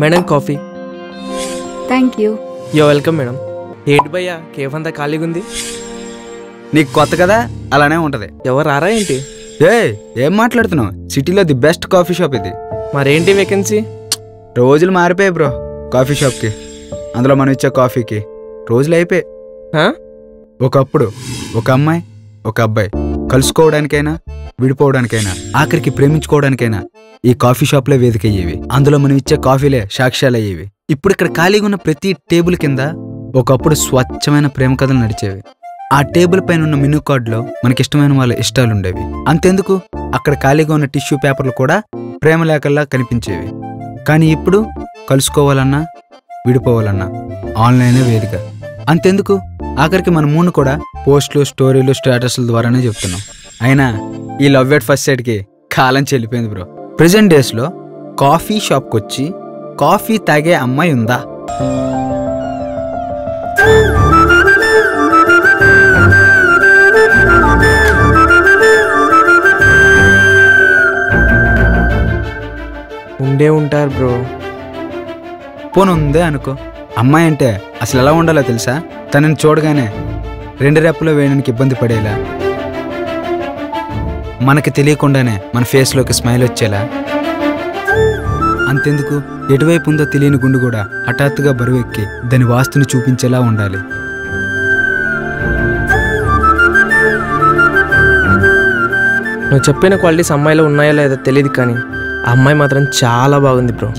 Madam coffee. Thank you. Yo welcome madam. ఏంటి భయ్యా cafe అంతా ఖాళీగా ఉంది? నీకు కొత్త కదా, అలానే ఉంటది. ఎవరు రారా ఏంటి? ఏం మాట్లాడుతున్నావు? సిటీలో ది బెస్ట్ కాఫీ షాప్ ఇది. మరేంటి వేకెన్సీ? రోజులు మారిపోయాయి బ్రో. కాఫీ షాప్కి, అందులో మనం ఇచ్చే కాఫీకి రోజులు అయిపోయాయి. ఒకప్పుడు ఒక అమ్మాయి ఒక అబ్బాయి కలుసుకోవడానికైనా విడిపోవడానికైనా ఆఖరికి ప్రేమించుకోవడానికైనా ఈ కాఫీ షాప్లే వేదిక అయ్యేవి. అందులో మనం ఇచ్చే కాఫీలే సాక్ష్యాలు అయ్యేవి. ఇప్పుడు ఇక్కడ ఖాళీగా ఉన్న ప్రతి టేబుల్ కింద ఒకప్పుడు స్వచ్ఛమైన ప్రేమ కథలు నడిచేవి. ఆ టేబుల్ పైన ఉన్న మెనూ కార్డులో మనకిష్టమైన వాళ్ళ ఇష్టాలు ఉండేవి. అంతెందుకు, అక్కడ ఖాళీగా ఉన్న టిష్యూ పేపర్లు కూడా ప్రేమ లేఖల్లా కనిపించేవి. కానీ ఇప్పుడు కలుసుకోవాలన్నా విడిపోవాలన్నా ఆన్లైనే వేదిక. అంతెందుకు, ఆఖరికి మన మూడు కూడా పోస్టులు, స్టోరీలు, స్టేటస్ల ద్వారానే చెప్తున్నాం. అయినా ఈ లవ్ ఎట్ ఫస్ట్ సైడ్కి కాలం చెల్లిపోయింది బ్రో. ప్రెజెంట్ డేస్లో కాఫీ షాప్కి వచ్చి కాఫీ తాగే అమ్మాయి ఉందా? ఉండే ఉంటారు బ్రో. పోను ఉందే అనుకో. అమ్మాయి అంటే అసలు ఎలా ఉండాలో తెలుసా? తనని చూడగానే 2 రెప్పలో వేయడానికి ఇబ్బంది పడేలా, మనకి తెలియకుండానే మన ఫేస్లోకి స్మైల్ వచ్చేలా, అంతెందుకు ఎటువైపు ఉందో తెలియని గుండు కూడా హఠాత్తుగా బరువెక్కి దాని వాస్తుని చూపించేలా ఉండాలి. నువ్వు చెప్పిన క్వాలిటీస్ అమ్మాయిలో ఉన్నాయో లేదో తెలియదు, కానీ ఆ అమ్మాయి మాత్రం చాలా బాగుంది బ్రో.